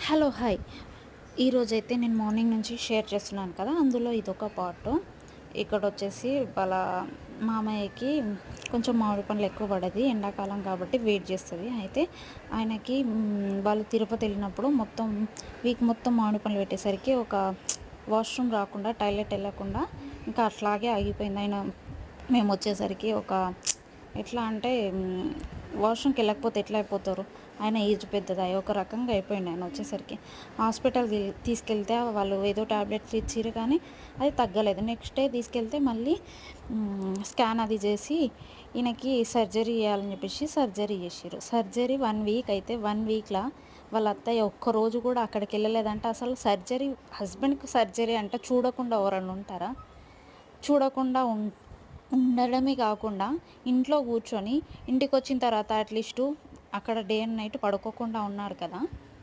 Hello hi. ఈరోజైతే నేను morning నుంచి షేర్ చేస్తున్నాను కదా, అందులో ఇదొక పార్ట్. ఇక్కడ వచ్చేసి వాళ్ళ మామయ్యకి కొంచెం మామిడి పండ్లు ఎక్కువ పడేది, ఎండాకాలం కాబట్టి వెయిట్ చేస్తుంది. అయితే ఆయనకి వాళ్ళు తిరుపతి వెళ్ళినప్పుడు మొత్తం వీక్ మొత్తం మామిడి పండ్లు పెట్టేసరికి ఒక వాష్రూమ్ రాకుండా, టాయిలెట్ వెళ్ళకుండా ఇంకా అట్లాగే ఆగిపోయింది. ఆయన మేము వచ్చేసరికి ఒక ఎట్లా అంటే వాష్రూమ్కి వెళ్ళకపోతే ఎట్లా అయిపోతారు. ఆయన ఏజ్ పెద్దది, ఒక రకంగా అయిపోయింది. ఆయన వచ్చేసరికి హాస్పిటల్కి తీసుకెళ్తే వాళ్ళు ఏదో ట్యాబ్లెట్స్ ఇచ్చిర్రు కానీ అది తగ్గలేదు. నెక్స్ట్ డే తీసుకెళ్తే మళ్ళీ స్కాన్ అది చేసి ఈయనకి సర్జరీ చేయాలని చెప్పేసి సర్జరీ చేసిర్రు. సర్జరీ 1 వీక్ అయితే 1 వీక్లో వాళ్ళ అత్తయ్య ఒక్కరోజు కూడా అక్కడికి వెళ్ళలేదంటే, అసలు సర్జరీ హస్బెండ్కి సర్జరీ అంటే చూడకుండా ఎవరన్నా ఉంటారా? చూడకుండా ఉండడమే కాకుండా ఇంట్లో కూర్చొని ఇంటికి వచ్చిన తర్వాత అట్లీస్టు అక్కడ డే అండ్ నైట్ పడుకోకుండా ఉన్నారు కదా.